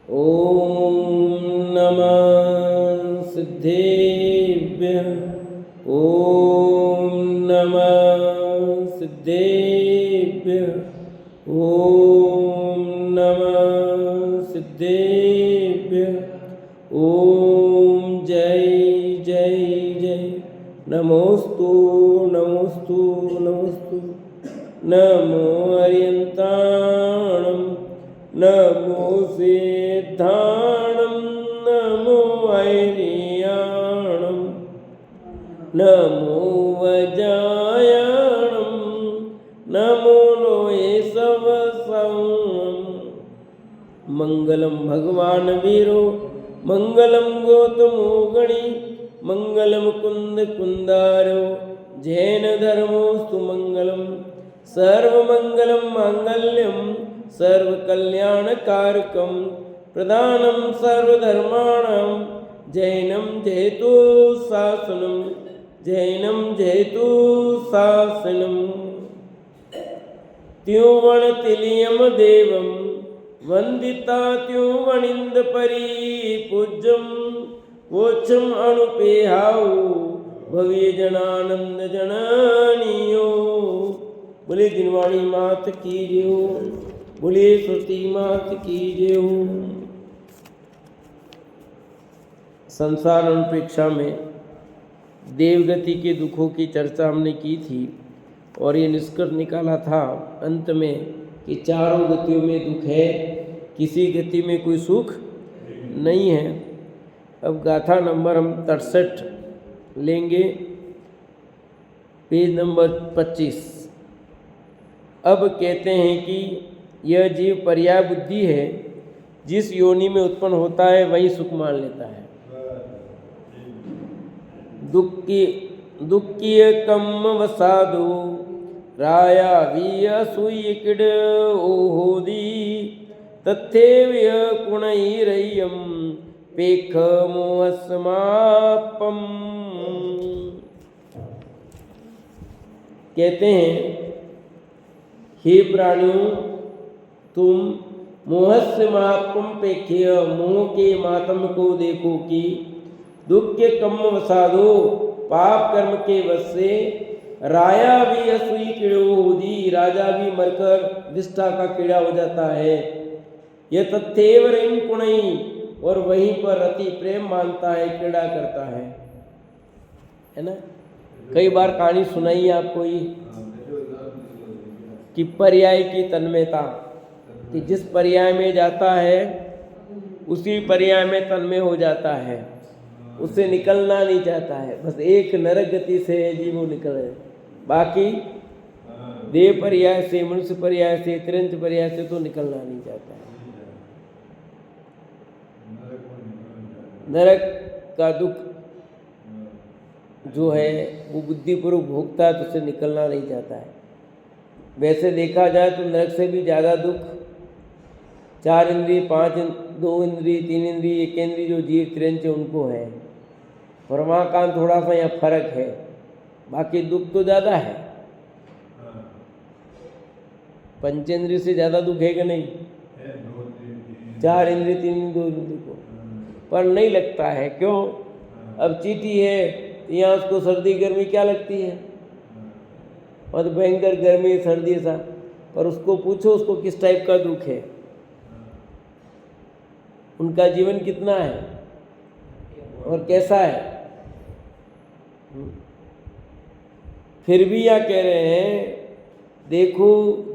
ॐ नमः सिद्धेभ्यः। ॐ नमः सिद्धेभ्यः। ॐ नमः सिद्धेभ्यः। ॐ जय जय जय। नमोस्तु नमोस्तु नमोस्तु। नमो अर्यन्ताणं नमो सिद्धाणं नमो ऐर्याणं नमो वज्रायणं नमो लोये सवसं। मंगलम भगवान वीरो मंगलम गौतमो गणी मंगलम कुंद कुंदारो जैन धर्मोस्तु मंगलम सर्वमंगलम मांगल्यम सर्वकल्याणकारकम प्रधानम सर्वधर्माणां जैनम जयतु शासनम जैनम जयतु शासनम। त्योवणतिलियम देवम वंदिता त्योवणिंद परी पूज्यम वोचम अणुपेहाओ भव्य जनानंद जननियो। बोले जिनवाणी मात की जय हो। बोले श्रुति मात की जय हो। संसार अनुप्रेक्षा में देवगति के दुखों की चर्चा हमने की थी और ये निष्कर्ष निकाला था अंत में कि चारों गतियों में दुख है, किसी गति में कोई सुख नहीं है। अब गाथा नंबर हम 63 लेंगे, पेज नंबर 25। अब कहते हैं कि यह जीव पर्याय बुद्धि है, जिस योनि में उत्पन्न होता है वही सुख मान लेता है। दुःखीय कम वसादो राया वीय सुई किड ओहोदी तथेव्य कुणैरय्यम पेख मोहस्मापम। कहते हैं हे प्राणियों, तुम मोहस्य महात्म पेख्य मोह के मातम को देखो कि दुख के कम वसादो पाप कर्म के वश से राया भी असुई कीड़ो होदी राजा भी मरकर विष्ठा का कीड़ा हो जाता है। यह तथ्यव रिम कुणई और वहीं पर अति प्रेम मानता है, कीड़ा करता है ना। कई बार कहानी सुनाई आपको ये कि पर्याय की तन्मयता, कि जिस पर्याय में जाता है उसी पर्याय में तन्मय हो जाता है, उससे निकलना नहीं चाहता है। बस एक नरक गति से जीव निकले, बाकी देव पर्याय से, मनुष्य पर्याय से, तिरंज पर्याय से तो निकलना नहीं चाहता है। नरक का दुख जो है वो बुद्धिपूर्वक भोगता है तो उससे निकलना नहीं चाहता है। वैसे देखा जाए तो नरक से भी ज़्यादा दुख 4 इंद्रिय, 5 2 इंद्रिय, 3 इंद्रिय, 1 इंद्रिय जो जीव तिरंज उनको है। और वहाँ का थोड़ा सा यहाँ फर्क है, बाकी दुख तो ज़्यादा है। पंचेंद्रिय से ज़्यादा दुख है कि नहीं? 4 इंद्रिय, 3 इंद्रिय, 2 इंद्रिय को पर नहीं लगता है। क्यों? अब चींटी है यहाँ उसको सर्दी गर्मी क्या लगती है, और भयंकर गर्मी सर्दी सा, पर उसको पूछो उसको किस टाइप का दुख है, उनका जीवन कितना है और कैसा है। फिर भी यहाँ कह रहे हैं देखो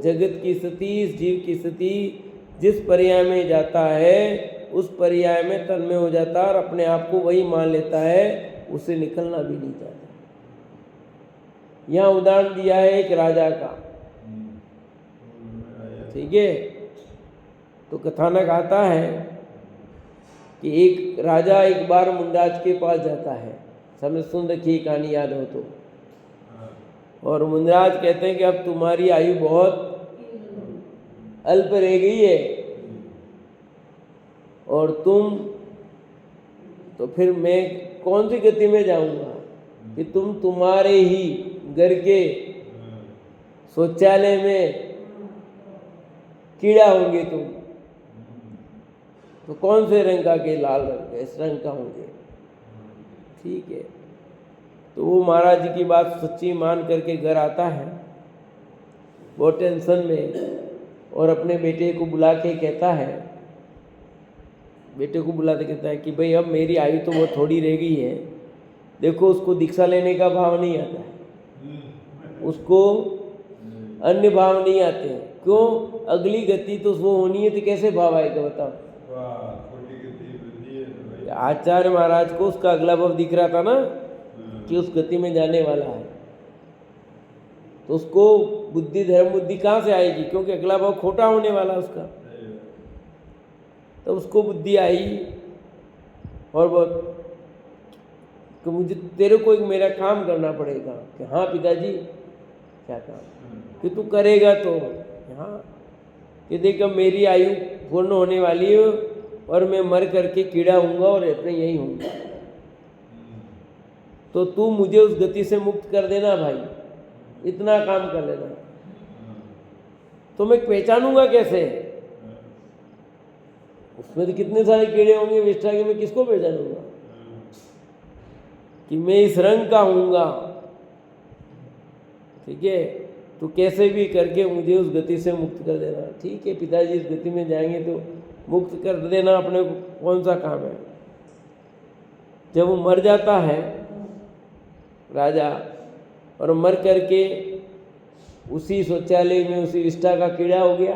जगत की स्थिति, इस जीव की स्थिति, जिस पर्याय में जाता है उस पर्याय में तन्मय हो जाता है और अपने आप को वही मान लेता है, उसे निकलना भी नहीं चाहता। यहाँ उदाहरण दिया है एक राजा का, ठीक है। तो कथानक आता है कि एक राजा एक बार मुंडराज के पास जाता है, सबने सुन रखी कहानी याद हो तो। और मुंडराज कहते हैं कि अब तुम्हारी आयु बहुत अल्प रह गई है और तुम तो फिर मैं कौन सी गति में जाऊंगा कि तुम तुम्हारे ही घर के शौचालय में कीड़ा होंगे तुम। तो कौन से रंग का के लाल रंग का, इस रंग का होंगे, ठीक है। तो वो महाराज जी की बात सच्ची मान करके घर आता है बहुत टेंशन में, और अपने बेटे को बुला के कहता है, बेटे को बुलाते कहता है कि भाई अब मेरी आयु तो वो थोड़ी रह गई है, देखो उसको दीक्षा लेने का भाव नहीं आता है, उसको अन्य भाव नहीं आते हैं। क्यों? अगली गति तो वो होनी है, तो कैसे भाव आएगा बताओ। आचार्य महाराज को उसका अगला भाव दिख रहा था ना कि उस गति में जाने वाला है, तो उसको बुद्धि धर्म बुद्धि कहाँ से आएगी, क्योंकि अगला भाव खोटा होने वाला उसका। तो उसको बुद्धि आई और बहुत कि मुझे तेरे को एक मेरा काम करना पड़ेगा। कि हाँ पिताजी, क्या काम? कि तू करेगा तो हाँ, कि देख अब मेरी आयु पूर्ण होने वाली है और मैं मर करके कीड़ा हूँगा और अपने यही हूँगा, तो तू मुझे उस गति से मुक्त कर देना भाई, इतना काम कर लेना। तो मैं पहचानूंगा कैसे? उसमें तो कितने सारे कीड़े होंगे विष्ठा के, मैं किसको पहचानूंगा कि मैं इस रंग का हूँगा, ठीक है। तो कैसे भी करके मुझे उस गति से मुक्त कर देना। ठीक है पिताजी, इस गति में जाएंगे तो मुक्त कर देना, अपने को कौन सा काम है। जब वो मर जाता है राजा, और मर करके उसी शौचालय में उसी विष्ठा का कीड़ा हो गया,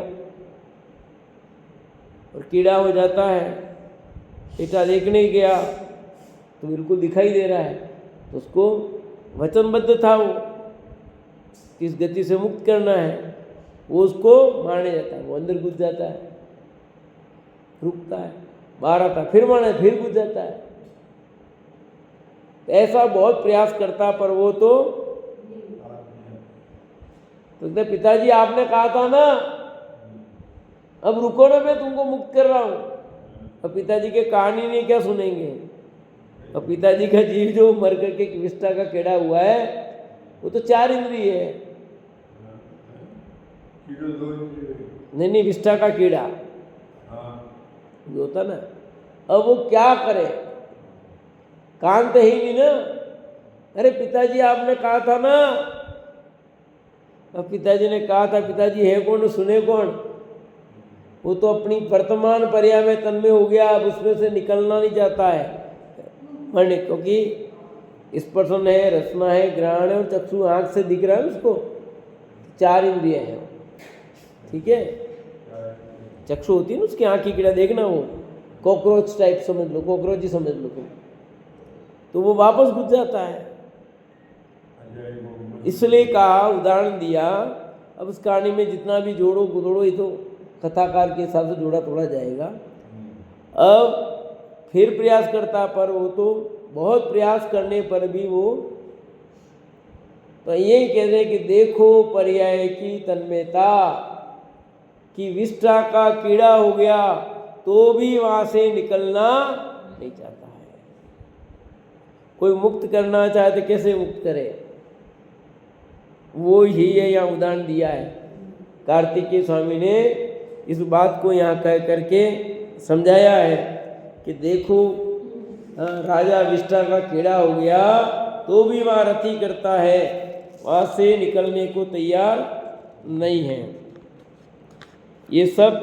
और कीड़ा हो जाता है, बेटा देखने गया तो बिल्कुल दिखाई दे रहा है, तो उसको वचनबद्ध था वो किस गति से मुक्त करना है, वो उसको मारने जाता है, वो अंदर घुस जाता है, रुकता है, बाहर आता है, फिर मारने, फिर घुस जाता है। ऐसा बहुत प्रयास करता, पर वो तो पिताजी आपने कहा था ना, अब रुको ना, मैं तुमको मुक्त कर रहा हूं। अब पिताजी के कहानी नहीं क्या सुनेंगे। अब पिताजी का जीव जो मर करके विष्ठा का कीड़ा हुआ है, वो तो 4 इंद्रिय है। नहीं, विष्ठा का कीड़ा जो होता ना, अब वो क्या करे, कान तो ही नहीं ना। अरे पिताजी आपने कहा था ना। अब पिताजी ने कहा था, पिताजी है कौन, सुने कौन? वो तो अपनी वर्तमान पर्याय में तन्मय हो गया, अब उसमें से निकलना नहीं चाहता है मरने, क्योंकि स्पर्शन है, रसना है, ग्रहण है और चक्षु आंख से दिख रहा है उसको, 4 इंद्रिय है, ठीक है। चक्षु होती है ना उसकी आंख की कीड़ा, देखना वो कॉकरोच टाइप समझ लो, कॉकरोच ही समझ लो तुम, तो वो वापस घुस जाता है। इसलिए कहा, उदाहरण दिया। अब उस कहानी में जितना भी जोड़ो गुदड़ो, ये तो कथाकार के हिसाब से जोड़ा तोड़ा जाएगा। अब फिर प्रयास करता, पर वो तो बहुत प्रयास करने पर भी वो तो यही कहते हैं कि देखो पर्याय की तन्मयता, कि विष्ठा का कीड़ा हो गया तो भी वहां से निकलना नहीं चाहता है। कोई मुक्त करना चाहे तो कैसे मुक्त करे, वो ही है यहाँ उदाहरण दिया है। कार्तिकेय स्वामी ने इस बात को यहाँ कह करके समझाया है कि देखो राजा विष्ठा का कीड़ा हो गया तो भी वहाँ रति करता है, वहाँ से निकलने को तैयार नहीं है। ये सब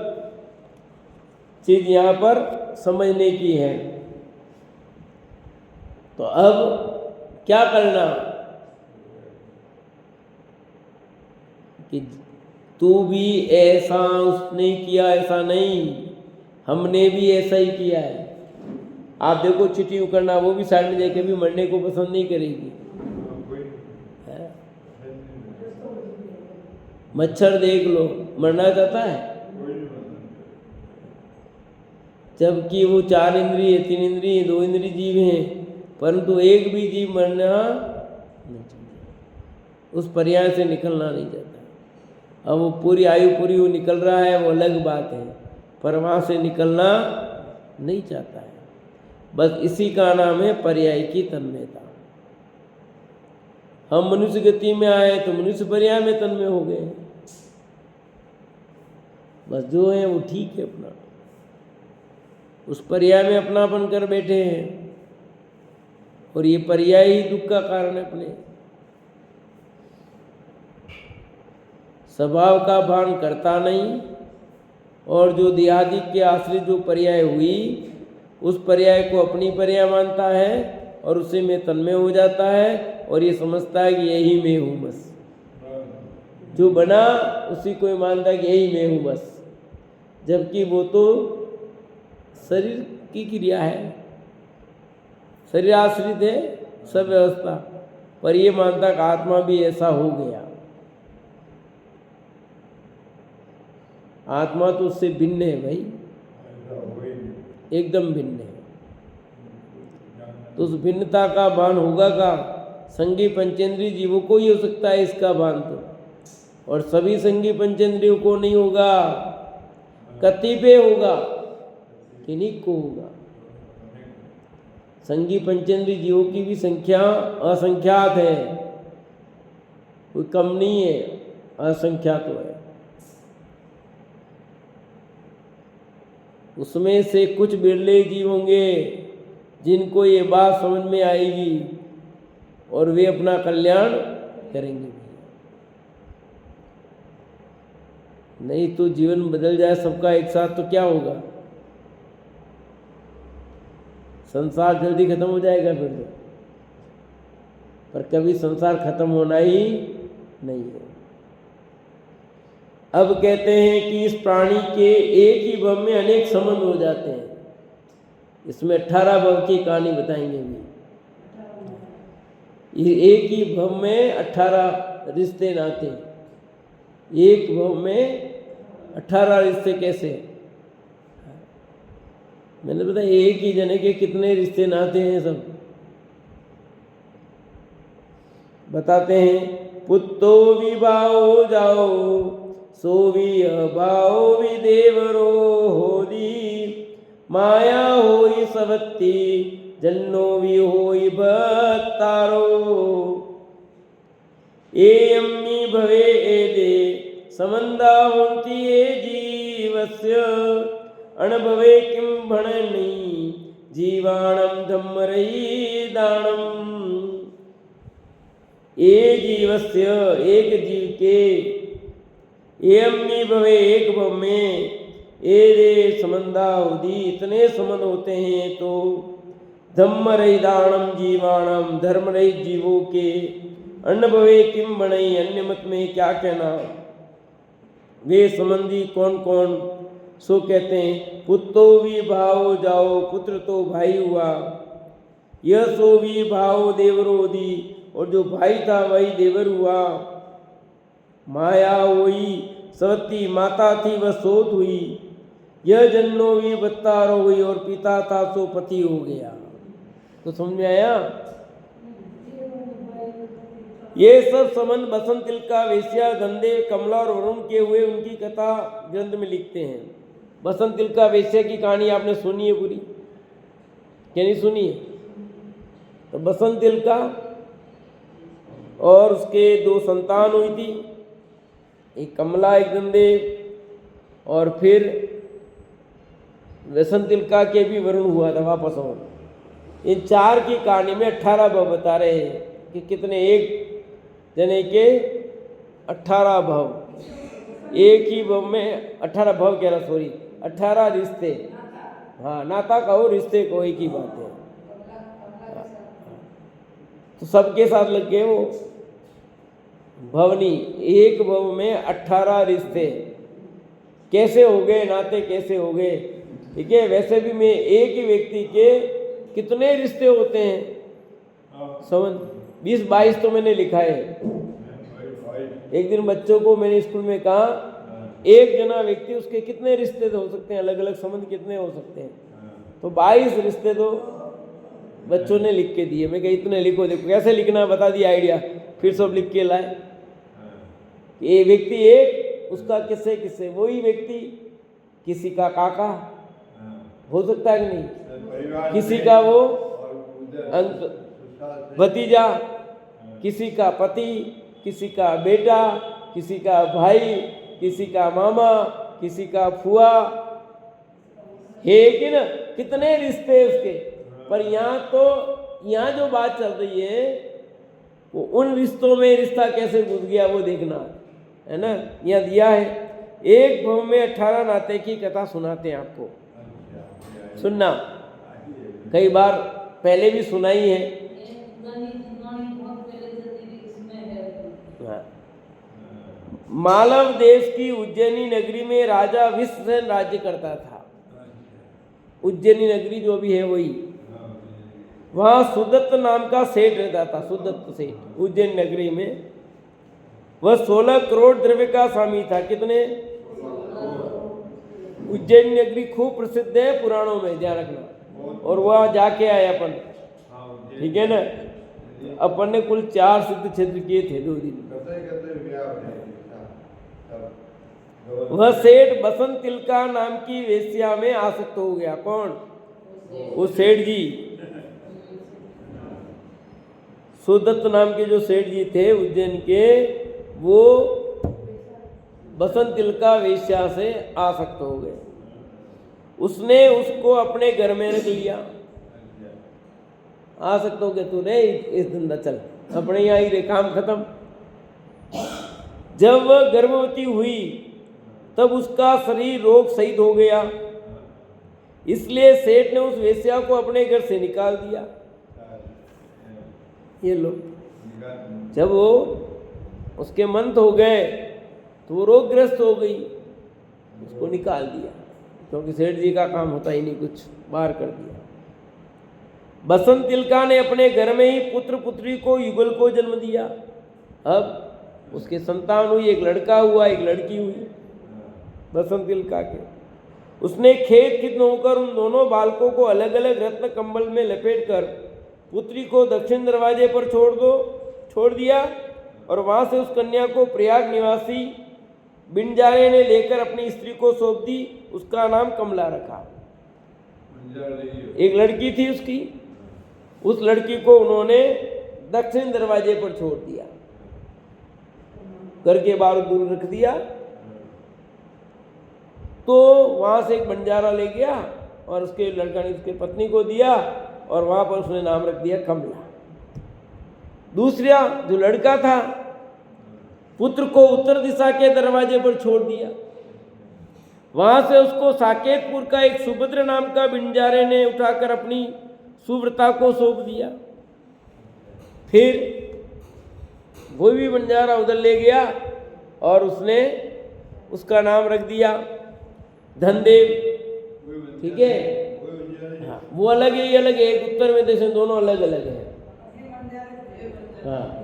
चीज़ यहाँ पर समझने की है। तो अब क्या करना कि तू भी ऐसा उसने किया, ऐसा नहीं, हमने भी ऐसा ही किया है। आप देखो चिट्ठी करना, वो भी साइड में जाके भी मरने को पसंद नहीं करेगी। मच्छर देख लो, मरना चाहता है, जबकि वो 4 इंद्रिय, 3 इंद्रिय, 2 इंद्रिय जीव हैं, परंतु एक भी जीव मरना नहीं चाहता, उस पर्याय से निकलना नहीं चाहता। अब वो पूरी आयु पूरी वो निकल रहा है, वो अलग बात है, पर वहाँ से निकलना नहीं चाहता है। बस इसी का नाम है पर्याय की तन्मयता। हम मनुष्य गति में आए तो मनुष्य पर्याय में तन्मय हो गए, बस जो है वो ठीक है अपना। उस पर्याय में अपनापन कर बैठे हैं, और ये पर्याय ही दुख का कारण है अपने। स्वभाव का भान करता नहीं, और जो देहादि के आश्रित जो पर्याय हुई उस पर्याय को अपनी पर्याय मानता है, और उसी में तन्मय हो जाता है, और ये समझता है कि यही मैं हूँ बस। जो बना उसी को ही मानता है कि यही मैं हूँ बस, जबकि वो तो शरीर की क्रिया है, शरीर आश्रित है सब व्यवस्था, पर ये मानता कि आत्मा भी ऐसा हो गया। आत्मा तो उससे भिन्न है भाई, एकदम भिन्न है। तो उस भिन्नता का भान होगा का? संगी पंचेंद्रिय जीवों को ही हो सकता है इसका भान तो, और सभी संगी पंचेंद्रियों को नहीं होगा, कतिपय होगा, किन्हीं को होगा। संगी पंचेंद्रिय जीवों की भी संख्या असंख्यात है, कोई कम नहीं है, असंख्यात तो है। उसमें से कुछ बिरले जीव होंगे जिनको ये बात समझ में आएगी, और वे अपना कल्याण करेंगे। नहीं तो जीवन बदल जाए सबका एक साथ तो क्या होगा? संसार जल्दी खत्म हो जाएगा फिर तो, पर कभी संसार खत्म होना ही नहीं है। अब कहते हैं कि इस प्राणी के एक ही भव में अनेक संबंध हो जाते हैं। इसमें 18 भव की कहानी बताएंगे भी। एक ही भव में 18 रिश्ते नाते, एक भव में 18 रिश्ते कैसे? मैंने बताया एक ही जने के कितने रिश्ते नाते हैं सब बताते हैं। पुत्तो विभाओ जाओ सो भी अभाओ भी देवरो होदी, माया होई सवत्ती जन्नो भी होई भत्तारो। ए अम्मी भवे एदे समंदा होती ए जीवस्य, अणभवे किं भणनी जीवाणम धम्मरही दानम। ए जीवस्य एक जीव के, एम्नी भवे एक भव में, एरे समंदा होदी इतने संबंध होते हैं, तो धम्म रहिदाणम जीवाणम धर्म रहित जीवों के, अन्न भवे किम बणई अन्य मत में क्या कहना। वे संबंधी कौन कौन? सो कहते हैं पुत्तो भी भाव जाओ, पुत्र तो भाई हुआ, यह सो भी भाव देवरोधी, और जो भाई था वही देवर हुआ। माया हुई सवती माता थी वह सोत हुई, यह जन्नो भी बत्तार हो गई, और पिता था सो पति हो गया। तो समझ में आया? ये सब संबंध बसंत तिलका वेश्या गंधे कमला और वरुण के हुए, उनकी कथा ग्रंथ में लिखते हैं। बसंत तिलका वेश्या की कहानी आपने सुनी है पूरी, क्या नहीं सुनी है? तो बसंत तिलका और उसके 2 संतान हुई थी, एक कमला एक गंधेव, और फिर बसंत तिलका के भी वरुण हुआ था वापस। और इन 4 की कहानी में 18 भव बता रहे हैं कि कितने, एक जने के 18 भव, एक ही भव में 18 भव कह रहा, सॉरी 18 रिश्ते। हाँ, नाता कहो रिश्ते को, एक ही बात है। तो सबके साथ लग गए वो भवनी, एक भव में 18 रिश्ते कैसे हो गए, नाते कैसे हो गए? ठीक है, वैसे भी मैं एक ही व्यक्ति के कितने रिश्ते होते हैं, समझ 20-22 तो मैंने लिखा है। एक दिन बच्चों को मैंने स्कूल में कहा, एक जना व्यक्ति उसके कितने रिश्ते हो सकते हैं, अलग अलग संबंध कितने हो सकते हैं? तो 22 रिश्ते तो बच्चों ने लिख के दिए। मैं कहा इतने लिखो, देखो कैसे लिखना बता दिया आइडिया, फिर सब लिख के लाए। ये व्यक्ति एक, उसका किससे किससे, वही व्यक्ति किसी का काका हो सकता है कि नहीं, किसी का वो भतीजा, किसी का पति, किसी का बेटा, किसी का भाई, किसी का मामा, किसी का फुआ है कि ना, कितने रिश्ते उसके, पर यहाँ तो यहाँ जो बात चल रही है वो उन रिश्तों में रिश्ता कैसे घुस गया वो देखना है ना। यहाँ दिया है, एक भव में 18 नाते की कथा सुनाते हैं आपको, सुनना। कई बार पहले भी सुनाई है। हाँ। मालव देश की उज्जैनी नगरी में राजा विश्वसेन राज्य करता था। उज्जैनी नगरी जो भी है वही, वहाँ सुदत्त नाम का सेठ रहता था, सुदत्त सेठ उज्जैन नगरी में। वह 16 करोड़ द्रव्य का स्वामी था। कितने? उज्जैन नगरी खूब प्रसिद्ध है पुराणों में, ध्यान रखना। और वहाँ जाके आए अपन, ठीक है ना। अपन ने कुल 4 सिद्ध क्षेत्र किए थे 2 दिन। वह सेठ बसंत तिलका नाम की वेश्या में आसक्त हो गया। कौन? वो सेठ जी, सुदत्त नाम के जो सेठ जी थे उज्जैन के, वो बसंत तिलका वेश्या से आसक्त हो गए। उसने उसको अपने घर में रख लिया। आसक्त हो गए, तू नहीं इस धंधा चल, अपने यहाँ ही रे, काम खत्म। जब वह गर्भवती हुई तब उसका शरीर रोग सहित हो गया, इसलिए सेठ ने उस वेश्या को अपने घर से निकाल दिया। ये लो, जब वो उसके मंत हो गए तो वो रोगग्रस्त हो गई, उसको निकाल दिया, क्योंकि सेठ जी का काम होता ही नहीं, कुछ बाहर कर दिया। बसंत तिलका ने अपने घर में ही पुत्र पुत्री को युगल को जन्म दिया। अब उसके संतान हुई, एक लड़का हुआ, एक लड़की हुई बसंत तिलका के। उसने खेत खित होकर उन दोनों बालकों को अलग अलग रत्न कंबल में लपेटकर पुत्री को दक्षिण दरवाजे पर छोड़ दिया, और वहां से उस कन्या को प्रयाग निवासी बिंजारे ने लेकर अपनी स्त्री को सौंप दी। उसका नाम कमला रखा। एक लड़की थी उसकी, उस लड़की को उन्होंने दक्षिण दरवाजे पर छोड़ दिया, घर के बाहर दूर रख दिया। तो वहां से एक बंजारा ले गया और उसके लड़का ने उसके पत्नी को दिया, और वहां पर उसने नाम रख दिया कमला। दूसरा जो लड़का था, पुत्र को उत्तर दिशा के दरवाजे पर छोड़ दिया। वहां से उसको साकेतपुर का एक सुभद्र नाम का बिंजारे ने उठाकर अपनी सुव्रता को सौंप दिया। फिर वो भी बंजारा उधर ले गया और उसने उसका नाम रख दिया धनदेव। ठीक है, हाँ, वो अलग है, ये अलग है, एक उत्तर में देश में, दोनों अलग अलग है। हाँ,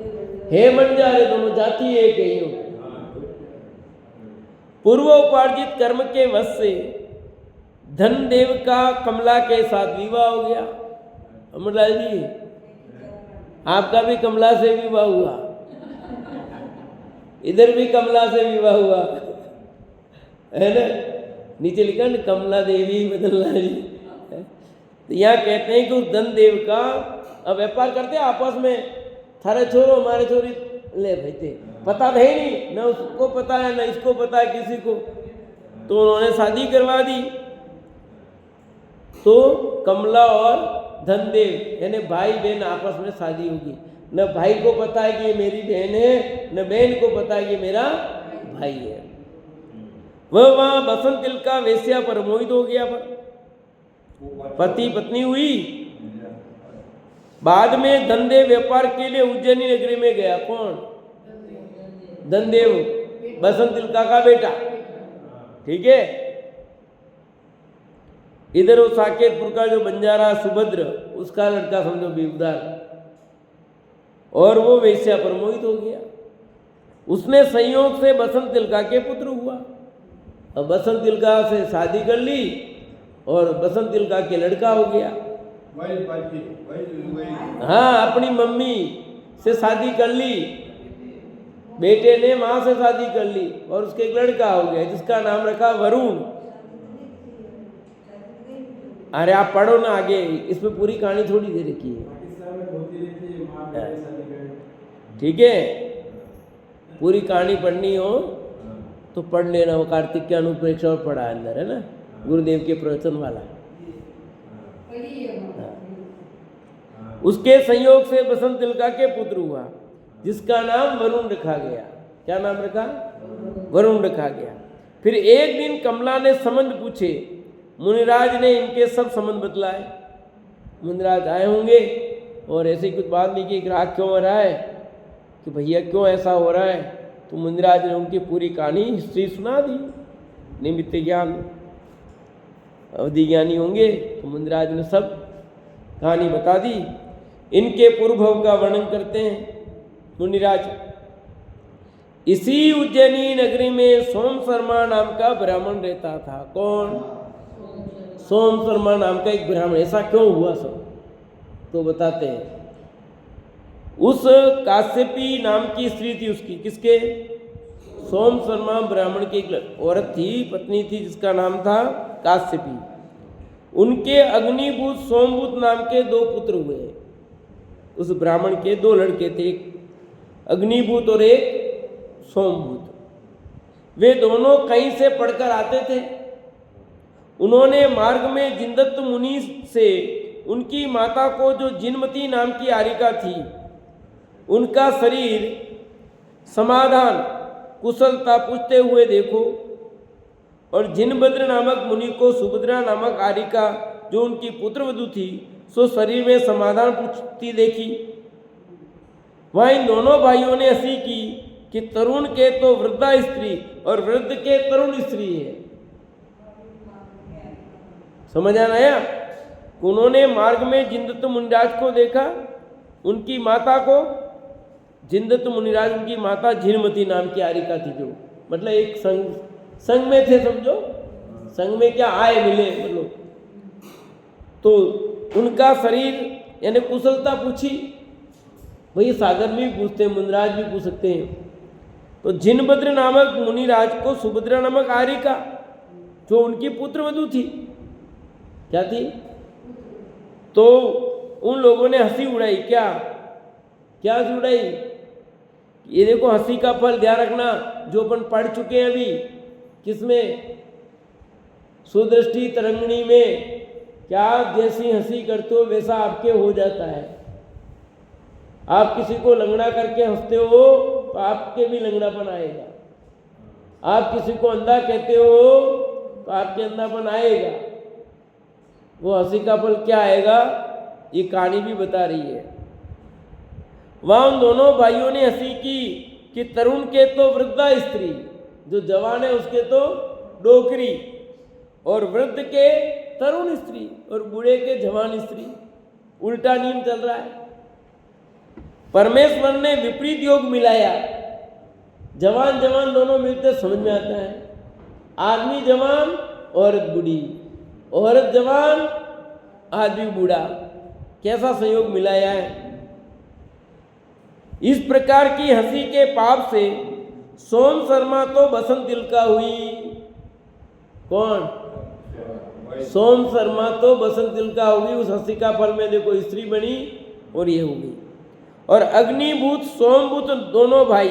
हे बंजारे, दोनों जाति एक है। पूर्व उपार्जित कर्म के वश से धनदेव का कमला के साथ विवाह हो गया। अमरलाल जी, आपका भी कमला से विवाह हुआ, इधर भी कमला से विवाह हुआ है ना। नीचे लिखा ना कमला देवी बदलना जी। तो यहाँ कहते हैं कि उस धनदेव का अब व्यापार करते आपस में, थारे छोरो हमारे छोरी ले भाई, पता था ही नहीं, न उसको पता है न इसको पता है किसी को। तो उन्होंने शादी करवा दी। तो कमला और धनदेव यानी भाई बहन आपस में शादी होगी। न भाई को पता है कि ये मेरी बहन है, न बहन को पता है कि मेरा भाई है। वह वहां बसंत तिलका वेश्या पर मोहित हो गया, पर पति पत्नी हुई। बाद में धनदेव व्यापार के लिए उज्जैनी नगरी में गया। कौन? धनदेव, बसंत तिलका का बेटा। ठीक है, इधर वो साकेतपुर का जो बंजारा सुभद्र, उसका लड़का समझो बेउदार, और वो वेश्या पर मोहित हो गया। उसने संयोग से बसंत तिलका के पुत्र हुआ। अब बसंत तिलका से शादी कर ली और बसंत तिलका के लड़का हो गया। हाँ, अपनी मम्मी से शादी कर ली, बेटे ने माँ से शादी कर ली, और उसके एक लड़का हो गया जिसका नाम रखा वरुण। अरे आप पढ़ो ना आगे, इसमें पूरी कहानी थोड़ी दे रखी है। ठीक है, पूरी कहानी पढ़नी हो तो पढ़ लेना। वो कार्तिक के अनुप्रेक्षा और पढ़ा अंदर है ना, गुरुदेव के प्रवचन वाला। उसके संयोग से बसंत तिलका के पुत्र हुआ, जिसका नाम वरुण रखा गया। क्या नाम रखा? वरुण रखा गया। फिर एक दिन कमला ने संबंध पूछे, मुनिराज ने इनके सब संबंध बतलाए। मुनिराज आए होंगे और ऐसी कुछ बात नहीं कि राग क्यों हो रहा है, कि भैया क्यों ऐसा हो रहा है, तो मुनिराज ने उनकी पूरी कहानी हिस्ट्री सुना दी। निमित्त ज्ञान अवधि ज्ञानी होंगे तो मुनिराज ने सब कहानी बता दी। इनके पूर्वभव का वर्णन करते हैं मुनिराज। इसी उज्जैनी नगरी में सोम शर्मा नाम का ब्राह्मण रहता था। कौन? सोम शर्मा नाम का एक ब्राह्मण। ऐसा क्यों हुआ सब तो बताते हैं। उस काश्यपी नाम की स्त्री थी उसकी, किसके? सोम शर्मा ब्राह्मण की एक औरत थी, पत्नी थी, जिसका नाम था काश्यपी। उनके अग्निभूत सोमभूत नाम के 2 पुत्र हुए। उस ब्राह्मण के 2 लड़के थे, एक अग्निभूत और एक सोमभूत। वे दोनों कहीं से पढ़कर आते थे। उन्होंने मार्ग में जिनदत्त मुनि से उनकी माता को, जो जिनमती नाम की आरिका थी, उनका शरीर समाधान कुशलता पूछते हुए देखो, और जिनभद्र नामक मुनि को सुभद्रा नामक आरिका, जो उनकी पुत्रवधू थी, सो शरीर में समाधान पूछती देखी। वहाँ इन दोनों भाइयों ने हंसी की कि तरुण के तो वृद्धा स्त्री और वृद्ध के तरुण स्त्री है। समझ आया? उन्होंने मार्ग में जिनदत्त मुनिराज को देखा, उनकी माता को। जिनदत्त मुनिराज उनकी माता जिनमती नाम की आरिका थी, जो मतलब एक संग में थे, समझो संग में क्या आए मिले मतलब। तो उनका शरीर यानी कुशलता पूछी। वही सागर में भी पूछते हैं, मुनिराज भी पूछ सकते हैं। तो जिनभद्र नामक मुनिराज को सुभद्रा नामक आरिका, जो उनकी पुत्रवधू थी, क्या थी, तो उन लोगों ने हंसी उड़ाई। क्या क्या हंसी उड़ाई? ये देखो हंसी का फल ध्यान रखना, जो अपन पढ़ चुके हैं अभी, किसमें? सुदृष्टि तरंगिणी में। क्या जैसी हंसी करते हो वैसा आपके हो जाता है। आप किसी को लंगड़ा करके हंसते हो तो आपके भी लंगड़ापन आएगा। आप किसी को अंधा कहते हो तो आपके अंधापन आएगा। वो हंसी का फल क्या आएगा, ये कहानी भी बता रही है। वहां उन दोनों भाइयों ने हंसी की कि तरुण के तो वृद्धा स्त्री, जो जवान है उसके तो डोकरी, और वृद्ध के तरुण स्त्री और बूढ़े के जवान स्त्री। उल्टा नियम चल रहा है। परमेश्वर ने विपरीत योग मिलाया। जवान जवान दोनों मिलते समझ में आता है। आदमी जवान, औरत बूढ़ी, औरत जवान, आदमी बूढ़ा। कैसा संयोग मिलाया है। इस प्रकार की हंसी के पाप से सोम शर्मा तो बसंत तिलका हुई। कौन? सोम शर्मा तो बसंत तिलका होगी। उस हंसी का फल में देखो स्त्री बनी और ये होगी। और अग्निभूत सोमभूत दोनों भाई,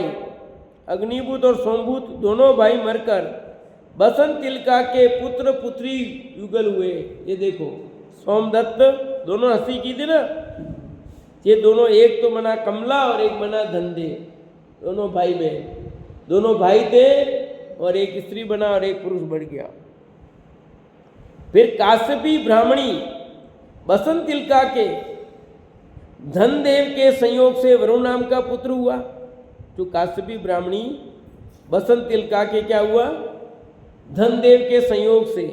अग्निभूत और सोमभूत दोनों भाई मरकर बसंत तिलका के पुत्र पुत्री युगल हुए। ये देखो सोमदत्त, दोनों हंसी की थी ना, ये दोनों, एक तो बना कमला और एक बना धनदे, दोनों भाई बहन। दोनों भाई थे और एक स्त्री बना और एक पुरुष बढ़ गया। फिर काश्यपी ब्राह्मणी बसंत तिलका के धनदेव के संयोग से वरुण नाम का पुत्र हुआ। जो काश्यपी ब्राह्मणी बसंत तिलका के क्या हुआ? धनदेव के संयोग से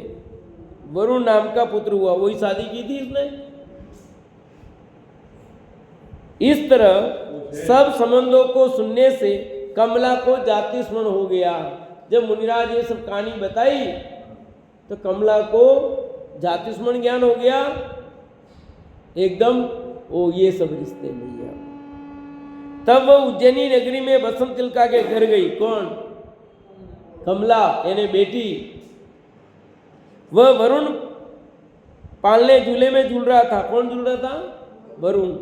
वरुण नाम का पुत्र हुआ। वही शादी की थी इसने। इस तरह सब संबंधों को सुनने से कमला को जाति स्मरण हो गया। जब मुनिराज ये सब कहानी बताई तो कमला को जाति स्मरण ज्ञान हो गया एकदम। वो ये सब रिश्ते मिल गया। तब वह उज्जैनी नगरी में बसंत तिलका के घर गई। कौन? कमला यानी बेटी। वह वरुण पालने झूले में झूल रहा था। कौन झूल रहा था? वरुण।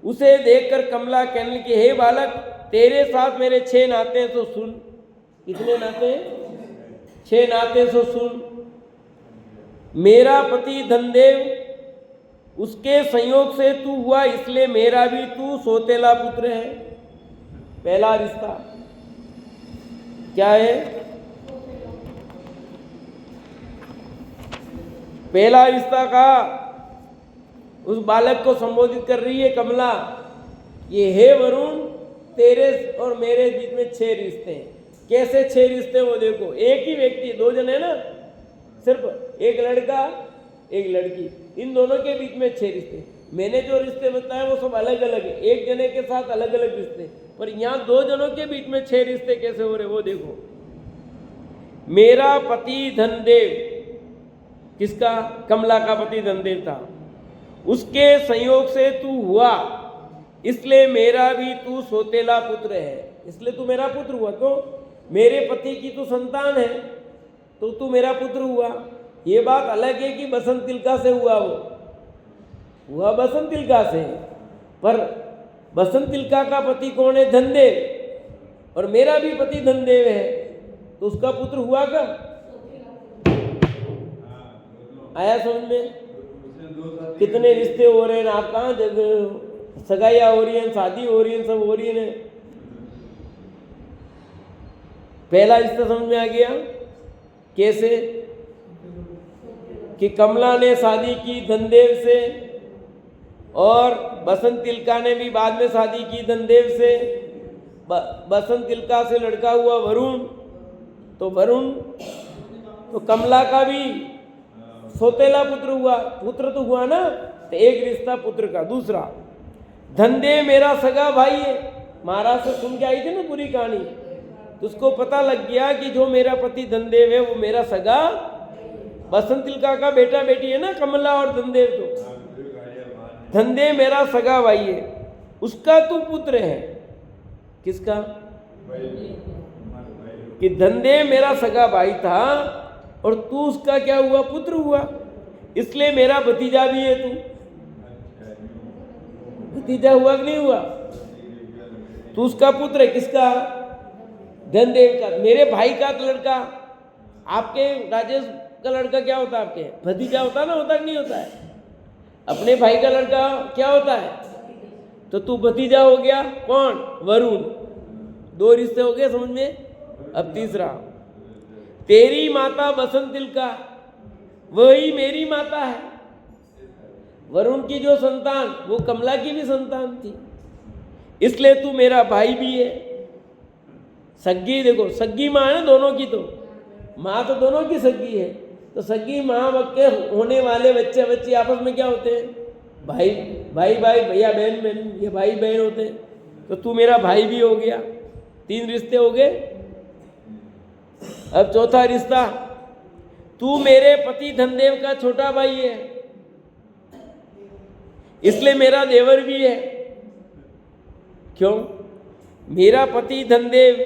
उसे देखकर कमला कहने लगी, हे बालक, तेरे साथ मेरे 6 नाते हैं तो सुन। कितने नाते हैं? 6 नाते, सो सुन। मेरा पति धनदेव उसके संयोग से तू हुआ, इसलिए मेरा भी तू सौतेला पुत्र है। पहला रिश्ता क्या है? पहला रिश्ता का उस बालक को संबोधित कर रही है कमला, ये हे वरुण, तेरे और मेरे बीच में 6 रिश्ते हैं। कैसे 6 रिश्ते? वो देखो, एक ही व्यक्ति, 2 जन है ना, सिर्फ एक लड़का एक लड़की, इन दोनों के बीच में 6 रिश्ते। मैंने जो रिश्ते बताए वो सब अलग अलग है, एक जने के साथ अलग अलग रिश्ते, पर यहाँ 2 जनों के बीच में 6 रिश्ते कैसे हो रहे वो देखो। मेरा पति धनदेव, किसका? कमला का पति धनदेव था, उसके संयोग से तू हुआ, इसलिए मेरा भी तू सौतेला पुत्र है। इसलिए तू मेरा पुत्र हुआ। क्यों? मेरे पति की तू संतान है तो तू मेरा पुत्र हुआ। ये बात अलग है कि बसंत तिलका से हुआ, वो हुआ बसंत तिलका से, पर बसंत तिलका का पति कौन है? धनदेव, और मेरा भी पति धनदेव है, तो उसका पुत्र हुआ क्या? आया समझ में? कितने रिश्ते हो रहे हैं, आप कहाँ सगाइयाँ हो रही हैं, शादी हो रही है, सब हो रही है। पहला रिश्ता समझ में आ गया कैसे? कि कमला ने शादी की धनदेव से, और बसंत तिलका ने भी बाद में शादी की धनदेव से। बसंत तिलका से लड़का हुआ वरुण, तो वरुण तो कमला का भी सौतेला पुत्र हुआ। पुत्र तो हुआ ना, तो एक रिश्ता पुत्र का। दूसरा, धनदेव मेरा सगा भाई है। महाराज से सुन के आई थी ना पूरी कहानी, तो उसको पता लग गया कि जो मेरा पति धनदेव है वो मेरा सगा बसंत तिलका का बेटा बेटी है ना, कमला और धनदेव। तो धनदेव मेरा सगा भाई है, उसका तू पुत्र है। किसका? कि धनदेव मेरा सगा भाई था और तू उसका क्या हुआ? पुत्र हुआ, इसलिए मेरा भतीजा भी है। तू भतीजा हुआ कि नहीं हुआ? तू उसका पुत्र है। किसका? धनदेव का। मेरे भाई का लड़का, आपके राजेश का लड़का क्या होता है? आपके भतीजा होता ना, होता कि नहीं होता है? अपने भाई का लड़का क्या होता है? तो तू भतीजा हो गया। कौन? वरुण। 2 रिश्ते हो गए, समझ में? अब तीसरा, तेरी माता बसंत तिलका वही मेरी माता है। वरुण की जो संतान वो कमला की भी संतान थी, इसलिए तू मेरा भाई भी है। सग्गी, देखो सग्गी माँ है ना दोनों की, तो माँ तो दोनों की सग्गी है, तो सग्गी माँ के होने वाले बच्चे बच्चे आपस में क्या होते हैं? भाई भाई भाई, भैया बहन बहन, ये भाई बहन होते हैं। तो तू मेरा भाई भी हो गया। 3 रिश्ते हो गए। अब चौथा रिश्ता, तू मेरे पति धनदेव का छोटा भाई है, इसलिए मेरा देवर भी है। क्यों? मेरा पति धनदेव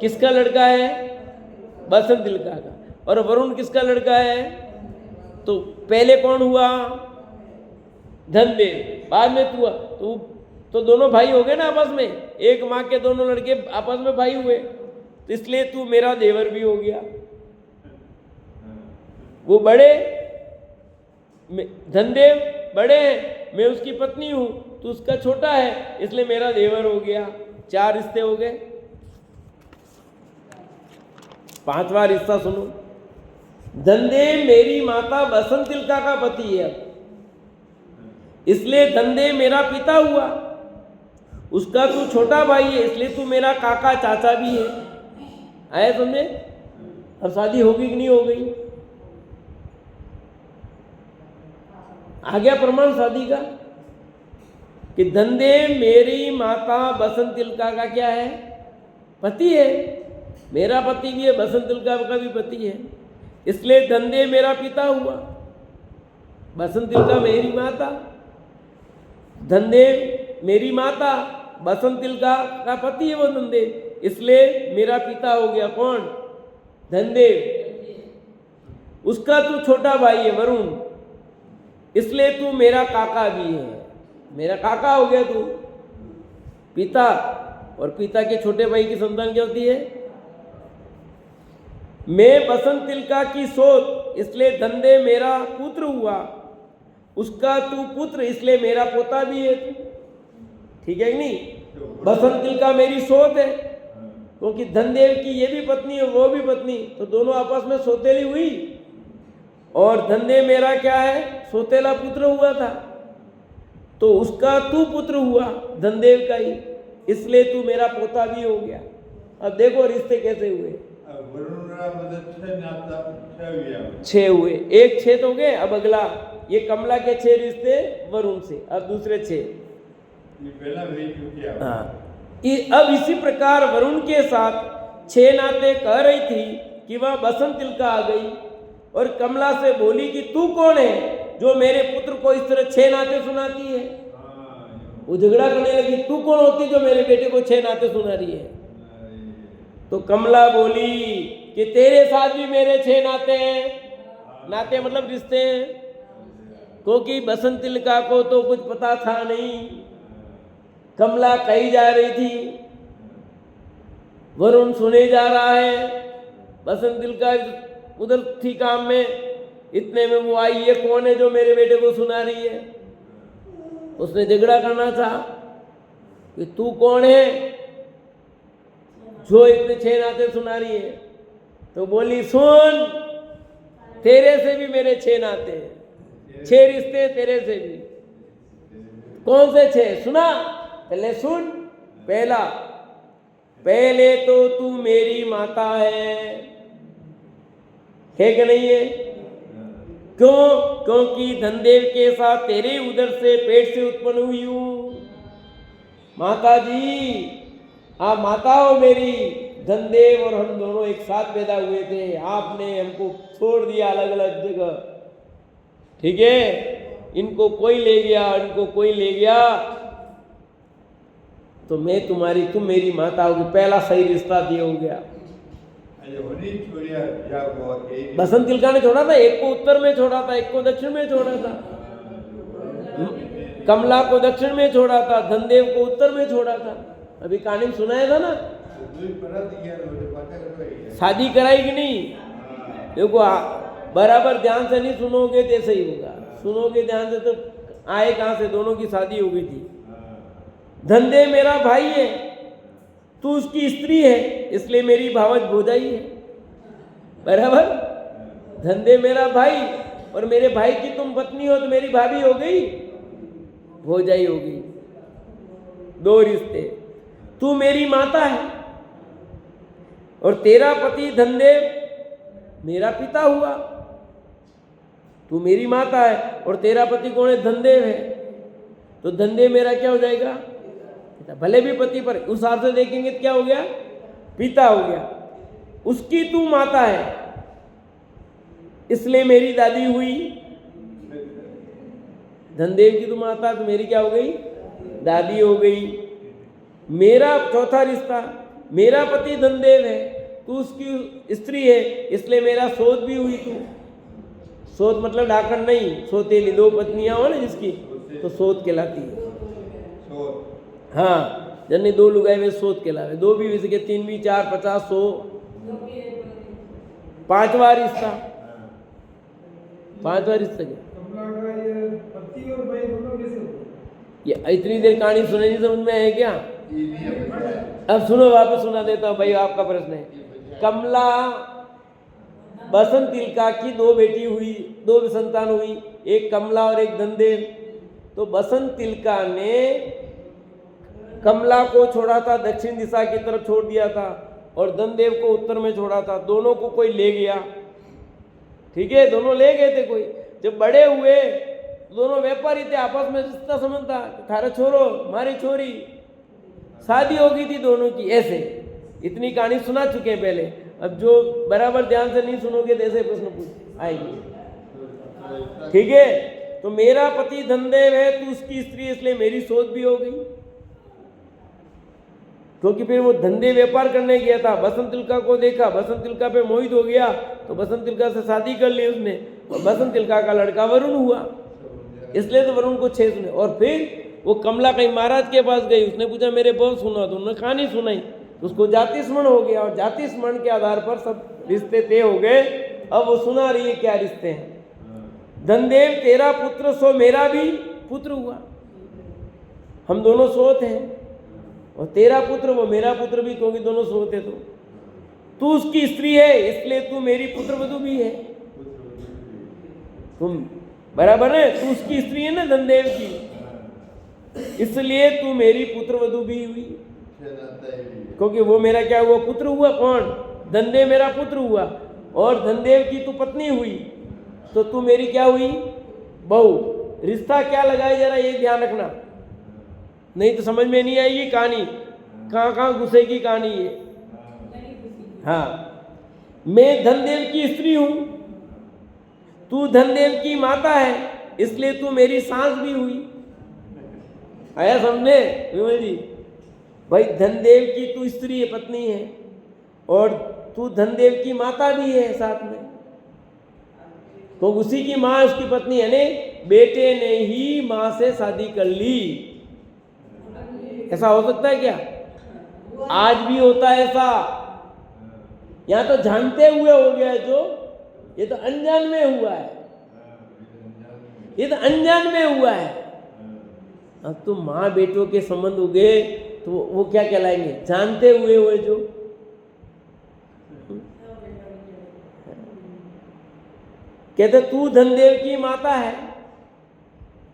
किसका लड़का है? बसंत तिलका का। और वरुण किसका लड़का है? तो पहले कौन हुआ? धनदेव, बाद में तू हुआ। तो दोनों भाई हो गए ना आपस में, एक माँ के दोनों लड़के आपस में भाई हुए, तो इसलिए तू मेरा देवर भी हो गया। वो बड़े, धनदेव बड़े हैं, मैं उसकी पत्नी हूं, तू उसका छोटा है, इसलिए मेरा देवर हो गया। 4 रिश्ते हो गए। 5वां रिश्ता सुनो। धनदेव मेरी माता बसंत तिलका का पति है, इसलिए धनदेव मेरा पिता हुआ। उसका तू छोटा भाई है, इसलिए तू मेरा काका चाचा भी है। आया समझे? अब शादी होगी कि नहीं हो गई? आ गया प्रमाण शादी का कि धनदेव मेरी माता बसंत तिलका का क्या है? पति है। मेरा पति भी है, बसंत तिलका का भी पति है, इसलिए धनदेव मेरा पिता हुआ। बसंत तिलका मेरी माता, धनदेव मेरी माता, बसंत तिलका का पति है वो धनदेव, इसलिए मेरा पिता हो गया। कौन? धनदेव। उसका तू छोटा भाई है वरुण, इसलिए तू मेरा काका भी है। मेरा काका हो गया तू। पिता और पिता के छोटे भाई की संतान क्या होती है? मैं बसंत तिलका की सोच, इसलिए धनदेव मेरा पुत्र हुआ। उसका तू पुत्र इसलिए मेरा पोता भी है तू, ठीक है कि नहीं। बसंत तिलका मेरी सोत है, क्योंकि धनदेव की ये भी पत्नी है वो भी पत्नी, तो दोनों आपस में सौतेली हुई। और धनदेव मेरा क्या है, सौतेला पुत्र हुआ था, तो उसका तू पुत्र हुआ धनदेव का ही, इसलिए तू मेरा पोता भी हो गया। अब देखो रिश्ते कैसे हुए, छह हुए, एक छह तो हो गए। अब अगला ये कमला के 6 रिश्ते वरुण से, अब दूसरे 6। हाँ, अब इसी प्रकार वरुण के साथ 6 नाते कह रही थी कि वह बसंत तिलका आ गई और कमला से बोली कि तू कौन है जो मेरे पुत्र को इस तरह 6 नाते सुनाती है। वो झगड़ा करने लगी, तू कौन होती जो मेरे बेटे को 6 नाते सुना रही है। तो कमला बोली कि तेरे साथ भी मेरे 6 नाते हैं। नाते मतलब रिश्ते हैं, क्योंकि बसंत तिलका को तो कुछ पता था नहीं। कमला कही जा रही थी, वरुण सुने जा रहा है, बसंत तिलका उधर थी काम में, इतने में वो आई, ये कौन है जो मेरे बेटे को सुना रही है। उसने झगड़ा करना था कि तू कौन है जो इतने 6 नाते सुना रही है। तो बोली सुन, तेरे से भी मेरे 6 नाते हैं, 6 रिश्ते तेरे से भी। कौन से 6 सुना, पहले सुन। पहला, पहले तो तू मेरी माता है कि नहीं है। क्यों, क्योंकि धनदेव के साथ तेरे उदर से पेट से उत्पन्न हुई हूं। माता जी आप माता हो मेरी, धनदेव और हम दोनों एक साथ पैदा हुए थे, आपने हमको छोड़ दिया अलग अलग जगह, ठीक है। इनको कोई ले गया, इनको कोई ले गया, तो मैं तुम्हारी, तुम मेरी माता होगी। पहला सही रिश्ता दिया हो गया। बसंत तिलका ने छोड़ा था, एक को उत्तर में छोड़ा था, एक को दक्षिण में छोड़ा था। कमला को दक्षिण में छोड़ा था, धनदेव को उत्तर में छोड़ा था। अभी कहानी में सुनाया था ना, शादी कराई कि नहीं। देखो बराबर ध्यान से नहीं सुनोगे तो ऐसे ही होगा, सुनोगे ध्यान से तो आए कहां से, दोनों की शादी हो गई थी। धनदेव मेरा भाई है, तू उसकी स्त्री है, इसलिए मेरी भावज भौजाई है, बराबर। धनदेव मेरा भाई और मेरे भाई की तुम पत्नी हो तो मेरी भाभी हो गई, भौजाई हो गई, 2 रिश्ते। तू मेरी माता है और तेरा पति धनदेव मेरा पिता हुआ। तू मेरी माता है और तेरा पति कौन है, धनदेव है, तो धनदेव मेरा क्या हो जाएगा, भले भी पति पर उस हिसाब से देखेंगे तो क्या हो गया, पिता हो गया। उसकी तू माता है इसलिए मेरी दादी हुई। धनदेव की तू माता तो मेरी क्या हो गई, दादी हो गई। मेरा चौथा रिश्ता, मेरा पति धनदेव है, तू उसकी स्त्री है, इसलिए मेरा सोत भी हुई तू। सोत मतलब ढाकन नहीं, सोतेली, 2 पत्नियां हो ना जिसकी, तो सोत कहलाती है। हाँ, जन्नी 2 लुगाई में सोत कहलावे, 2 भी विस के 3 भी 4 50 100। 5वां रिश्ता, 5वां रिश्ता क्या, ये इतनी देर कहानी सुने नहीं समझ में है क्या। अब सुनो, वापस सुना देता हूँ भाई, आपका प्रश्न है। कमला बसंत तिलका की 2 बेटी हुई, 2 संतान हुई, एक कमला और एक धनदेव। तो बसंत तिलका ने कमला को छोड़ा था, दक्षिण दिशा की तरफ छोड़ दिया था, और धनदेव को उत्तर में छोड़ा था। दोनों को कोई ले गया, ठीक है, दोनों ले गए थे। कोई जब बड़े हुए दोनों व्यापारी थे, आपस में रिश्ता संबंध था, थारे छोरो मारी छोरी, शादी हो गई थी दोनों की। ऐसे इतनी कहानी सुना चुके हैं पहले। अब जो बराबर ध्यान से नहीं सुनोगे तो ऐसे प्रश्न पूछ आएंगे, ठीक है। तो मेरा पति धनदेव है, तू उसकी स्त्री, इसलिए मेरी सोच भी हो गई, क्योंकि फिर वो धंधे व्यापार करने गया था, बसंत तिलका को देखा, बसंत तिलका पे मोहित हो गया, तो बसंत तिलका से शादी कर ली उसने, और बसंत तिलका का लड़का वरुण हुआ, इसलिए तो वरुण को 6 सुने। और फिर वो कमला कहीं महाराज के पास गई, उसने पूछा मेरे बहुत सुना, तो उन्होंने कहानी सुनाई, उसको जाति स्मरण हो गया, और जाति स्मरण के आधार पर सब रिश्ते तय हो गए। अब वो सुना रही है क्या रिश्ते हैं। धनदेव तेरा पुत्र सो मेरा भी पुत्र हुआ। हम दोनों सोत हैं और तेरा पुत्र वो मेरा पुत्र भी, क्योंकि दोनों सोत है। तो तू उसकी स्त्री है इसलिए तू मेरी पुत्र वधू भी है। तुम बराबर है, तू उसकी स्त्री है ना धनदेव की, इसलिए तू मेरी पुत्र वधू भी हुई, क्योंकि वो मेरा क्या हुआ, पुत्र हुआ। कौन? धनदेव मेरा पुत्र हुआ और धनदेव की तू पत्नी हुई, तो तू मेरी क्या हुई, बहू। रिश्ता क्या लगाए जरा ये ध्यान रखना, नहीं तो समझ में नहीं आएगी कहानी, कहाँ कहाँ घुसेगी कहानी ये। हाँ, मैं धनदेव की स्त्री हूं, तू धनदेव की माता है, इसलिए तू मेरी सास भी हुई। आया समझे विमल जी? भाई धनदेव की तू स्त्री है, पत्नी है, और तू धनदेव की माता भी है साथ में, तो उसी की माँ उसकी पत्नी है ने, बेटे ने ही माँ से शादी कर ली। ऐसा हो सकता है क्या? आज भी होता है ऐसा। यहाँ तो जानते हुए हो गया जो, ये तो अनजान में हुआ है, ये तो अनजान में हुआ है। अब तो माँ बेटों के संबंध हो गए तो वो क्या कहलाएंगे, जानते हुए हुए जो। कहते तू धनदेव की माता है,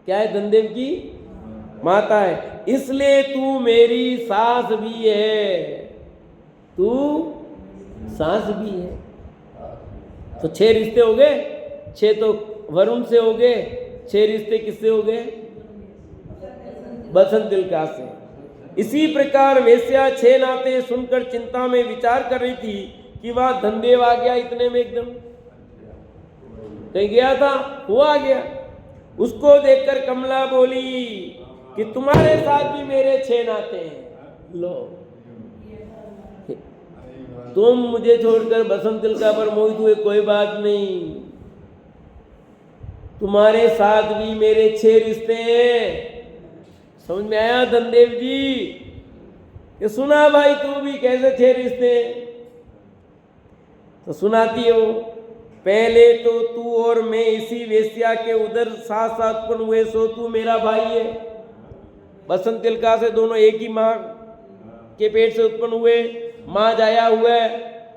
क्या है, धनदेव की माता है, इसलिए तू मेरी सास भी है, तू सास भी है। तो 6 रिश्ते हो गए, 6 तो वरुण से हो गए, 6 रिश्ते किससे हो गए, बसंत तिलका से। इसी प्रकार वेश्या 6 नाते सुनकर चिंता में विचार कर रही थी कि वह धनदेव आ गया इतने में, एकदम कहीं गया था वो आ गया। उसको देखकर कमला बोली कि तुम्हारे साथ भी मेरे 6 नाते हैं, लो तुम मुझे छोड़कर बसंत तिलका पर मोहित हुए, कोई बात नहीं, तुम्हारे साथ भी मेरे 6 रिश्ते हैं। समझ में आया धनदेव जी? ये सुना भाई तू भी कैसे 6 रिश्ते? तो सुनाती है वो, पहले तो तू और मैं इसी वेश्या के उधर साथ साथ उत्पन्न हुए, सो तू मेरा भाई है। बसंत तिलका से दोनों एक ही माँ के पेट से उत्पन्न हुए, माँ जाया हुए,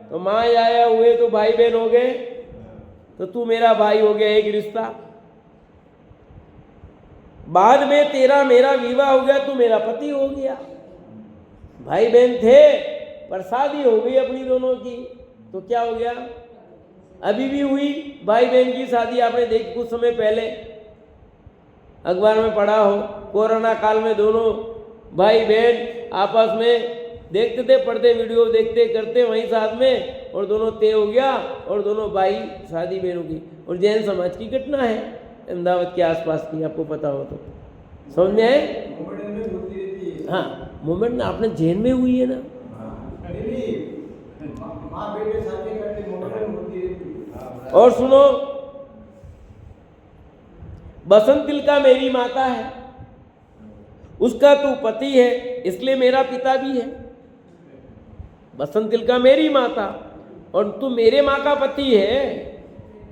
तो माँ जाया हुए तो भाई बहन हो गए, तो तू मेरा भाई हो गया, एक रिश्ता। बाद में तेरा मेरा विवाह हो गया, तू मेरा पति हो गया। भाई बहन थे पर शादी हो गई अपनी दोनों की, तो क्या हो गया, अभी भी हुई भाई बहन की शादी। आपने देखी कुछ समय पहले अखबार में पढ़ा हो, कोरोना काल में दोनों भाई बहन आपस में देखते थे, पढ़ते, वीडियो देखते करते वहीं साथ में, और दोनों तय हो गया और दोनों भाई शादी बहनों की। और जैन समाज की घटना है अहमदाबाद के आसपास की, आपको पता हो तो समझ में आए? हाँ, मूवमेंट आपने जैन में हुई है ना। और सुनो, बसंत तिलका मेरी माता है, उसका तू पति है, इसलिए मेरा पिता भी है। बसंत तिलका मेरी माता और तू मेरे माँ का पति है,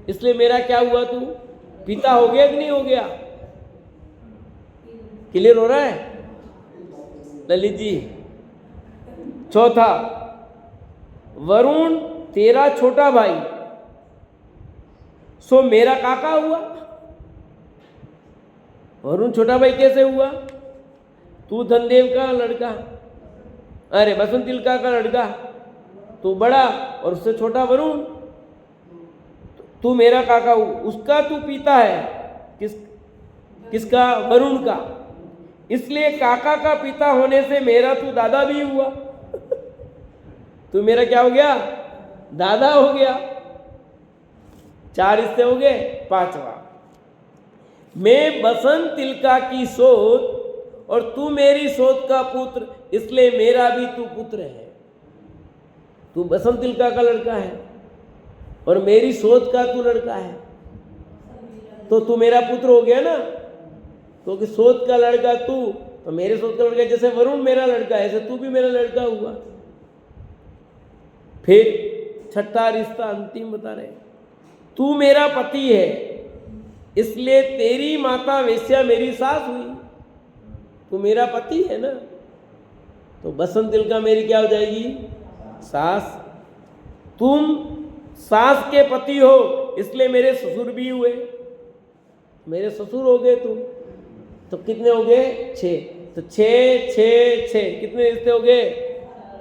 इसलिए मेरा क्या हुआ, तू पिता हो गया कि नहीं हो गया? क्लियर हो रहा है ललित जी? चौथा, वरुण तेरा छोटा भाई, सो मेरा काका हुआ। वरुण छोटा भाई कैसे हुआ? तू धनदेव का लड़का, अरे बसंत तिलका का लड़का, तू बड़ा और उससे छोटा वरुण, तू मेरा काका हुआ। उसका तू पिता है, किसका? वरुण का, इसलिए काका का पिता होने से मेरा तू दादा भी हुआ। तू मेरा क्या हो गया? दादा हो गया। 4 रिश्ते हो गए। 5वां, मैं बसंत तिलका की सोत और तू मेरी सोत का पुत्र, इसलिए मेरा भी तू पुत्र है। तू बसंत तिलका का लड़का है और मेरी सोत का तू लड़का है, तो तू मेरा पुत्र हो गया ना, क्योंकि सोत का लड़का तू, तो मेरे सोत का लड़का, जैसे वरुण मेरा लड़का है ऐसे तू भी मेरा लड़का हुआ। फिर 6ठा रिश्ता अंतिम बता रहे, तू मेरा पति है, इसलिए तेरी माता वेश्या मेरी सास हुई, तू मेरा पति है ना, तो बसंत तिलका मेरी क्या हो जाएगी? सास। तुम सास के पति हो, इसलिए मेरे ससुर भी हुए, मेरे ससुर हो गए तुम। तो कितने हो गए? 6। तो 6 6 6 कितने रिश्ते हो गए?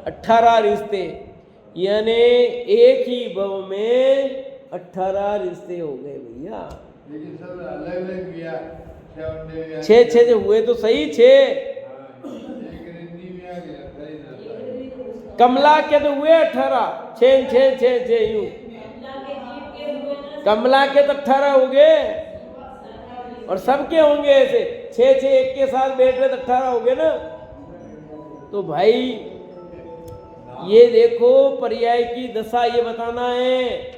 18 रिश्ते। यानी एक ही भव में 18 रिश्ते हो गए भैया। लेकिन सब अलग अलग किया, 6 जो हुए तो सही 6। कमला के तो हुए 18, 6 6 6 6 यूं। कमला के तो 18 हो गए, और सबके होंगे ऐसे 6 6 एक के साथ बैठ रहे तो 18 हो गए ना। तो भाई ये देखो पर्याय की दशा, ये बताना है।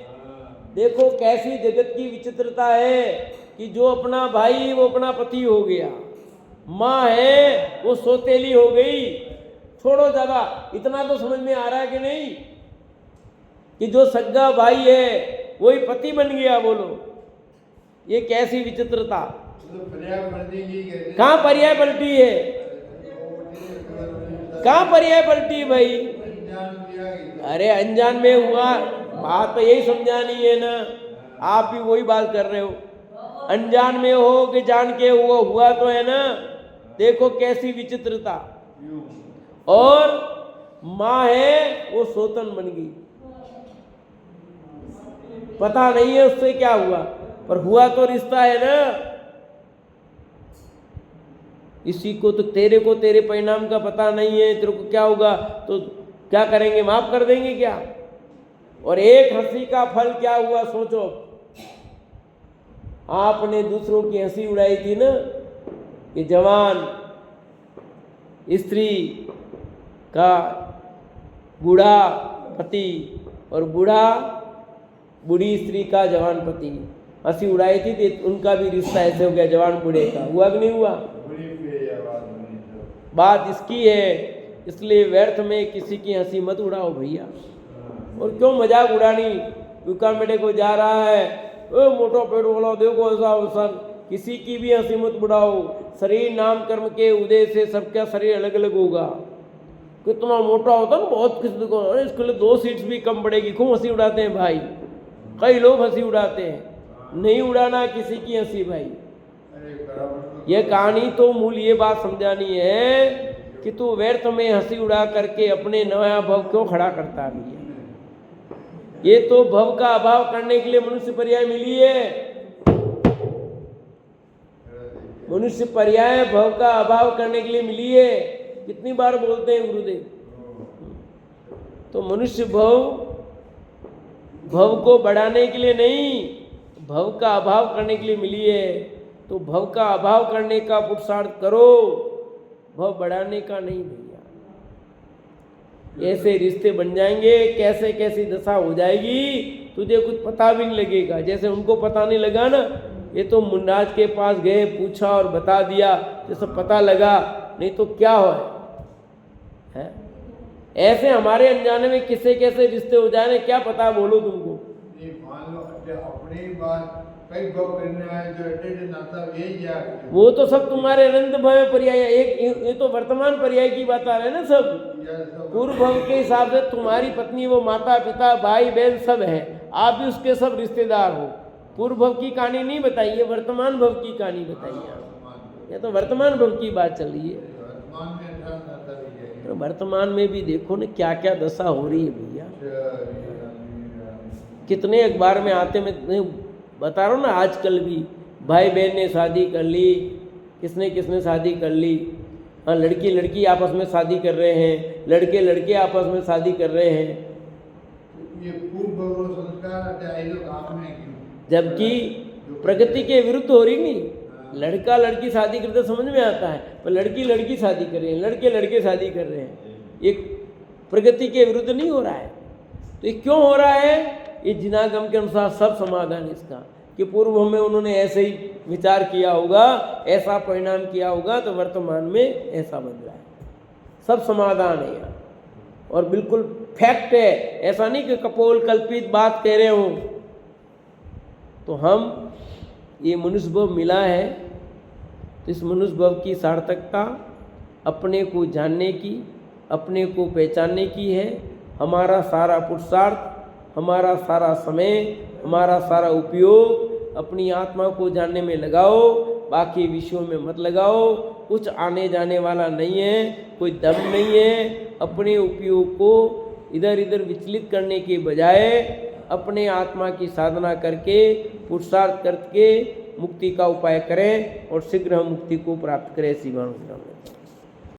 देखो कैसी जगत की विचित्रता है कि जो अपना भाई वो अपना पति हो गया, माँ है वो सौतेली हो गई। छोड़ो ज्यादा, इतना तो समझ में आ रहा है कि नहीं कि जो सग्गा भाई है वही पति बन गया। बोलो ये कैसी विचित्रता। कहाँ पर्याय पलटी है? कहाँ पर्याय पलटी भाई? अरे अनजान में हुआ, बात तो यही समझानी है ना। आप भी वही बात कर रहे हो, अनजान में हो कि जान के हुआ तो है ना। देखो कैसी विचित्रता। और माँ है वो सोतन बन गई, पता नहीं है उससे क्या हुआ, पर हुआ तो रिश्ता है ना। इसी को तो तेरे परिणाम का पता नहीं है, तेरे को क्या होगा तो क्या करेंगे, माफ कर देंगे क्या? और एक हंसी का फल क्या हुआ सोचो। आपने दूसरों की हंसी उड़ाई थी ना कि जवान स्त्री का बूढ़ा पति और बूढ़ी स्त्री का जवान पति हंसी उड़ाई थी, तो उनका भी रिश्ता ऐसे हो गया जवान बूढ़े का। हुआ कि नहीं हुआ? बात इसकी है, इसलिए व्यर्थ में किसी की हंसी मत उड़ाओ भैया। और क्यों मजाक उड़ानी? दुकान में देखो जा रहा है, ओ मोटो पेट वाला देखो ऐसा वैसा, किसी की भी हंसी मत उड़ाओ। शरीर नाम कर्म के उदय से सबका शरीर अलग अलग होगा। कितना मोटा होता है ना, बहुत किसी को अरे इसके लिए 2 सीट्स भी कम पड़ेगी, खूब हंसी उड़ाते हैं भाई। कई लोग हंसी उड़ाते हैं, नहीं उड़ाना किसी की हंसी भाई। ये कहानी तो मूल ये बात समझानी है कि तू व्यर्थ में हंसी उड़ा करके अपने नया भव क्यों खड़ा करता है भैया। ये तो भव का अभाव करने के लिए मनुष्य पर्याय मिली है। मनुष्य पर्याय भव का अभाव करने के लिए मिली है। कितनी बार बोलते हैं गुरुदेव। तो मनुष्य भव को बढ़ाने के लिए नहीं, भव का अभाव करने के लिए मिली है। तो भव का अभाव करने का पुरुषार्थ करो, भव बढ़ाने का नहीं भैया। ऐसे रिश्ते बन जाएंगे, कैसे कैसी दशा हो जाएगी तुझे कुछ पता भी नहीं लगेगा। जैसे उनको पता नहीं लगा ना, ये तो मुन्नाज के पास गए, पूछा और बता दिया, जैसे पता लगा, नहीं तो क्या है? ऐसे हमारे अनजाने में किसे कैसे रिश्ते हो जाए क्या पता, बोलो तुमको। मान लो अपनी बात कई भव करने आए जो अटेंड नाता ये वो तो सब तुम्हारे अनंत भव पर्याय। एक ये तो वर्तमान पर्याय की बात आ रहा है ना। सब पूर्व भव के हिसाब से तुम्हारी पत्नी वो माता पिता भाई बहन सब है, आप भी उसके सब रिश्तेदार हो। पूर्व भव की कहानी नहीं बताई है, वर्तमान भव की कहानी बताई है। ये तो वर्तमान भव की बात चल रही है। तो वर्तमान में भी देखो ना क्या क्या दशा हो रही है भैया। कितने अखबार में आते, मैं बता रहा हूँ ना, आजकल भी भाई बहन ने शादी कर ली, किसने शादी कर ली। हाँ, लड़की आपस में शादी कर रहे हैं, लड़के आपस में शादी कर रहे हैं। ये पूर्व संस्कार जबकि प्रगति के विरुद्ध हो रही नहीं। लड़का लड़की शादी करते समझ में आता है, पर लड़की शादी कर रहे हैं, लड़के शादी कर रहे हैं। ये प्रगति के विरुद्ध नहीं हो रहा है। तो ये क्यों हो रहा है? ये जिनागम के अनुसार सब समाधान इसका कि पूर्व में उन्होंने ऐसे ही विचार किया होगा, ऐसा परिणाम किया होगा, तो वर्तमान में ऐसा बन रहा है। सब समाधान है यहाँ और बिल्कुल फैक्ट है। ऐसा नहीं कि कपोल कल्पित बात कह रहे हो। तो हम ये मनुष्य भाव मिला है, तो इस मनुष्य भाव की सार्थकता अपने को जानने की, अपने को पहचानने की है। हमारा सारा पुरुषार्थ, हमारा सारा समय, हमारा सारा उपयोग अपनी आत्मा को जानने में लगाओ, बाकी विषयों में मत लगाओ। कुछ आने जाने वाला नहीं है, कोई दम नहीं है। अपने उपयोग को इधर इधर विचलित करने के बजाय अपने आत्मा की साधना करके, पुरुषार्थ करके मुक्ति का उपाय करें और शीघ्र हम मुक्ति को प्राप्त करें। शिवानुग्रह।